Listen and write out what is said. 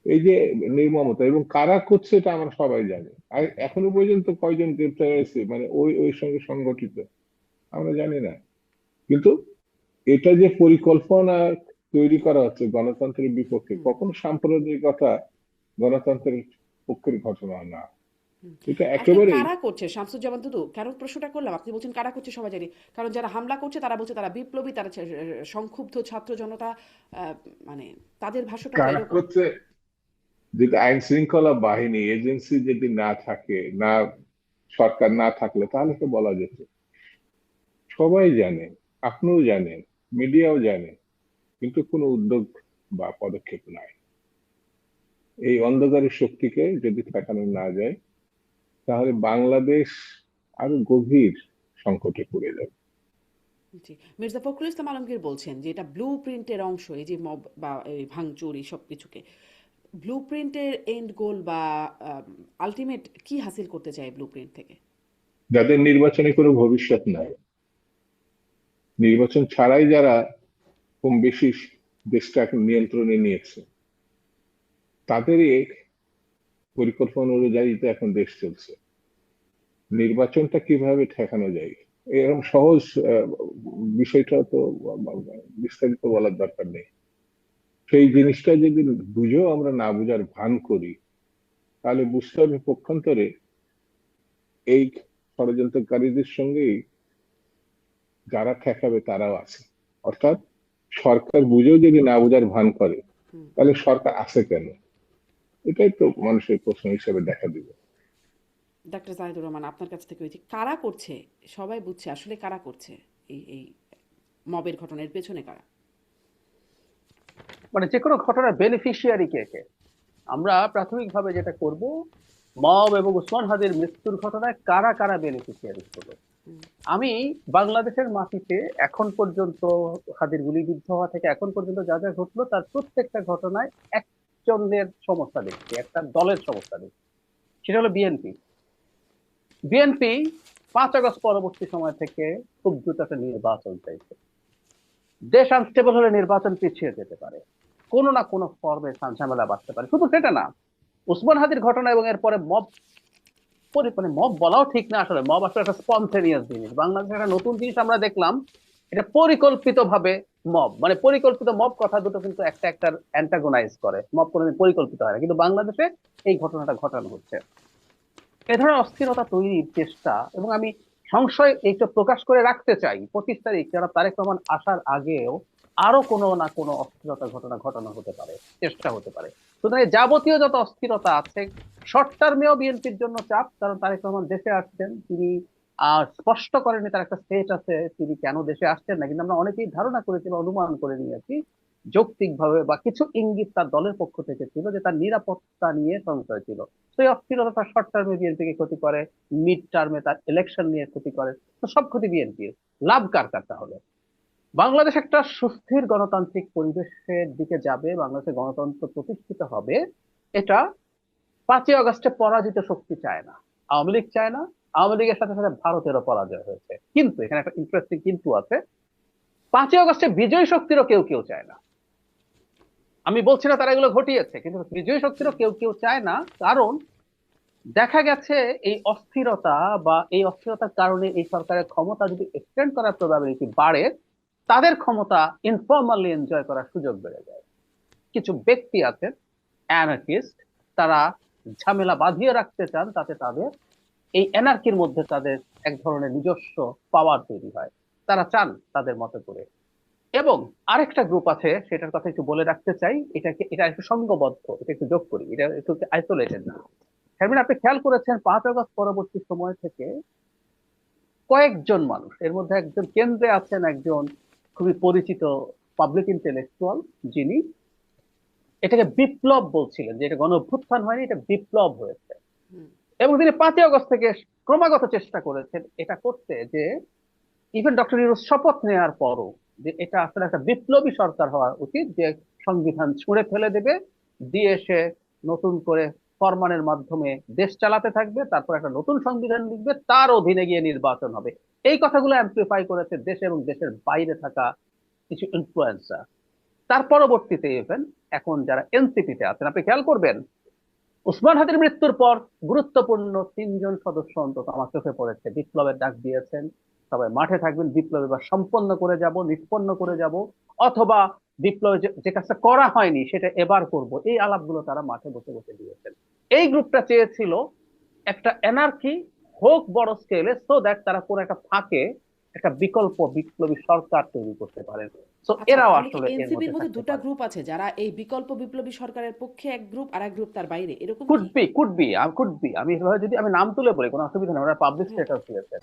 এই যে নির্মমতা এবং কারা করছে এটা আমরা সবাই জানি। আর এখনো পর্যন্ত কয়জন গ্রেপ্তার হয়েছে মানে ওই ওই সঙ্গে সংগঠিত আমরা জানি না। কিন্তু এটা যে পরিকল্পনা তৈরি করা হচ্ছে গণতন্ত্রের বিপক্ষে, হুম, কখনো সাম্প্রদায়িকতা গণতন্ত্রের পক্ষের ঘটনা না। হুম। এটা আসলে একেবারেই। কারা করছে শামসুজ্জামান দুদু, কেন প্রশ্নটা করলাম, আপনি বলছেন কারা করছে সবাই জানি, কারণ যারা হামলা করছে তারা বলছে তারা বিপ্লবী, তারা সংক্ষুব্ধ ছাত্র জনতা, আহ, মানে তাদের ভাষ্যটা তো কারা এরকম। করছে? যদি আইন শৃঙ্খলা বাহিনী এজেন্সি যদি না থাকে, না সরকার না থাকলে তাহলে তো বলা যেত। সবাই জানে, আপনিও জানেন, মিডিয়াও জানে, কিন্তু কোনো উদ্যোগ বা পদক্ষেপ নাই। এই অন্ধকারের শক্তিকে যদি ঠেকানো না যায় তাহলে বাংলাদেশ আরো গভীর সংকটে পড়ে যাবে। জি, মির্জা ফখরুল ইসলাম আলমগীর বলছেন যে এটা ব্লু প্রিন্টের অংশ, এই যে মব বা এই ভাঙচুর এই সব কিছুকে ব্লু প্রিন্টের এন্ড গোল বা আলটিমেট কি হাসিল করতে চায় ব্লু প্রিন্ট থেকে। যাদের নির্বাচনে কোনো ভবিষ্যৎ নাই, নির্বাচন ছাড়াই যারা কম বেশি দেশটা এখন নিয়ন্ত্রণে নিয়েছে, তাদেরই পরিকল্পনা অনুযায়ী তো এখন দেশ চলছে। নির্বাচনটা কিভাবে ঠেকানো যায় এরকম সহজ বিষয়টা তো বিস্তারিত বলার দরকার নেই। সেই জিনিসটা যদি বুঝেও আমরা না বুঝার ভান করি তাহলে বুঝতে হবে পক্ষান্তরে এই ষড়যন্ত্রকারীদের সঙ্গেই যারা ঠেকাবে তারাও আছে। অর্থাৎ সরকার বুঝেও যদি না বুঝার ভান করে হুম। তাহলে সরকার আছে কেন? এটাই তো মানুষের প্রশ্ন হিসেবে দেখা দিবে। ডাক্তার জাহিদুর রহমান, আপনার কাছ থেকে ওই যে কারা করছে, সবাই বুঝছে আসলে কারা করছে এই মবের ঘটনার পেছনে কারা। মানে যে কোনো ঘটনার বেনিফিশিয়ারি কে কে? আমরা প্রাথমিকভাবে যেটা করব, মব এবং উসমান হাদির মৃত্যুর ঘটনায় কারা কারা বেনিফিশিয়ারি হলো। হুম, আমি বাংলাদেশের মাটিতে এখন পর্যন্ত হাদির গুলিবিদ্ধ হওয়া থেকে এখন পর্যন্ত যা যা ঘটলো তার প্রত্যেকটা ঘটনায় একজনের সমস্যা দেখছি, একটা দলের সমস্যা দেখছি। সেটা হলো বিএনপি। বিএনপি 5 আগস্ট পরবর্তী সময় থেকে খুব দ্রুত একটা নির্বাচন চাইছে। দেশ আনস্টেবল হলে নির্বাচন পিছিয়ে যেতে পারে, কোনো না কোনো ফর্মে ঝামেলা বাঁধতে পারে। শুধু সেটা না, উসমান হাদির ঘটনা এবং এরপরে মব, মানে মব বলাও ঠিক না, আসলে মব আসলে একটা স্পন্টেনিয়াস জিনিস। বাংলাদেশে একটা নতুন জিনিস আমরা দেখলাম, এটা পরিকল্পিত ভাবে মব, মানে পরিকল্পিত মব কথা দুটো কিন্তু একটা একটার অ্যান্টাগোনাইজ করে। মব কোনোদিন পরিকল্পিত হয় না, কিন্তু বাংলাদেশে এই ঘটনাটা ঘটানো হচ্ছে। এ ধরনের অস্থিরতা তৈরির চেষ্টা, এবং আমি সংশয় এইটা প্রকাশ করে রাখতে চাই, 25 তারিখ যারা তারেক রহমান আসার আগেও আরো কোনো না কোনো অস্থিরতার ঘটনা ঘটানো হতে পারে, চেষ্টা হতে পারে। সুতরাং এই যাবতীয় যত অস্থিরতা আছে, শর্ট টার্মেও বিএনপির জন্য চাপ, কারণ তারেক রহমান দেশে আসছেন, তিনি স্পষ্ট করেনি তার একটা স্টেট আছে তিনি কেন দেশে আসছেন না, কিন্তু আমরা অনেকেই ধারণা করেছি বা অনুমান করে নিয়েছি যৌক্তিকভাবে, বা কিছু ইঙ্গিত তার দলের পক্ষ থেকে ছিল যে তার নিরাপত্তা নিয়ে সংশয় ছিল। তো এই অস্থিরতা তার শর্ট টার্মে বিএনপিকে ক্ষতি করে, মিড টার্মে তার ইলেকশন নিয়ে ক্ষতি করে। তো সব ক্ষতি বিএনপির, লাভ কার কার তাহলে? বাংলাদেশ একটা সুস্থির গণতান্ত্রিক পরিবেশের দিকে যাবে, বাংলাদেশে গণতন্ত্র প্রতিষ্ঠিত হবে, এটা 5 আগস্টে পরাজিত শক্তি চায় না, আওয়ামী লীগ চায় না। আওয়ামী লীগের সাথে সাথে ভারতেরও পরাজয় হয়েছে, কিন্তু এখানে একটা ইন্টারেস্টিং কিন্তু আছে, 5 আগস্টে বিজয়ী শক্তিরও কেউ কেউ চায় না। আমি বলছি না তারা এগুলো ঘটিয়েছে, কিন্তু বিজয়ী শক্তিরও কেউ কেউ চায় না। কারণ দেখা গেছে এই অস্থিরতা, বা এই অস্থিরতার কারণে এই সরকারের ক্ষমতা যদি এক্সটেন্ড করার প্রবাবিলিটি বাড়ে, তাদের ক্ষমতা ইনফর্মালি এনজয় করার সুযোগ বেড়ে যায়। কিছু ব্যক্তি আছেন অ্যানার্কিস্ট, তারা ঝামেলা বাঁধিয়ে রাখতে চান, তাতে তাদের এই এনার্কির মধ্যে তাদের এক ধরনের নিজস্ব পাওয়ার তৈরি হয়, তারা চান তাদের মতো করে। এবং আরেকটা গ্রুপ আছে, সেটার কথা একটু বলে রাখতে চাই, এটা একটু সংঘবদ্ধ, এটা একটু যোগ করি, এটা একটু আইসোলেটেড না। শারমিন, আপনি খেয়াল করেছেন 5 আগস্ট পরবর্তী সময় থেকে কয়েকজন মানুষ, এর মধ্যে একজন কেন্দ্রে আছেন, একজন খুবই পরিচিত পাবলিক ইন্টেলেকচুয়াল, যিনি এটাকে বিপ্লব বলছিলেন, যে এটা গণ অভ্যুত্থান হয়নি, এটা বিপ্লব হয়েছে। হুম, এবং তিনি 5 আগস্ট থেকে ক্রমাগত চেষ্টা করেছেন এটা করতে, যে ইভেন ডক্টর ইউনূস শপথ নেওয়ার পরও, যে এটা আসলে একটা বিপ্লবী সরকার হওয়া উচিত, যে সংবিধান ছুঁড়ে ফেলে দেবে, দিয়ে সে নতুন করে ফরমানের মাধ্যমে দেশ চালাতে থাকবে, তারপর একটা নতুন সংবিধান লিখবে, তার অধীনে গিয়ে নির্বাচন হবে। এই কথাগুলো অ্যাম্প্লিফাই করেছে দেশে এবং দেশের বাইরে থাকা কিছু ইনফ্লুয়েন্সার। তার পরবর্তীতে ইভেন এখন যারা এনসিপিতে আছেন, আপনি খেয়াল করবেন ওসমান হাদির মৃত্যুর পর গুরুত্বপূর্ণ 3 জন সদস্য অন্তত আমার চোখে পড়েছে বিপ্লবের ডাক দিয়েছেন, সবাই মাঠে থাকবেন, বিপ্লব এবার সম্পন্ন করে যাব, নিষ্পন্ন করে যাব, অথবা বিপ্লবে যে কাজটা করা হয়নি সেটা এবার করব, এই আলাপগুলো তারা মাঠে বসে বসে দিয়েছেন। এই গ্রুপটা চেয়েছিল একটা এনার্কি হোক বড় স্কেলে, সো দ্যাট তারা কোন একটা ফাঁকে একটা বিকল্প বিপ্লবী সরকার তৈরি করতে পারেন। সো আচ্ছা, এরাও তাহলে কি আসলে এর এনসিপির মধ্যে মধ্যে থাকতে দুটা পারে। গ্রুপ আছে যারা এই বিকল্প বিপ্লবী সরকারের পক্ষে এক গ্রুপ আর এক গ্রুপ তার বাইরে, এরকম কুড কি? বি, কুড বি, আমি এভাবে যদি আমি নাম তুলে বলি কোনো অসুবিধা নেই, ওরা পাবলিক হ্যাঁ। স্ট্যাটাস দিয়েছে।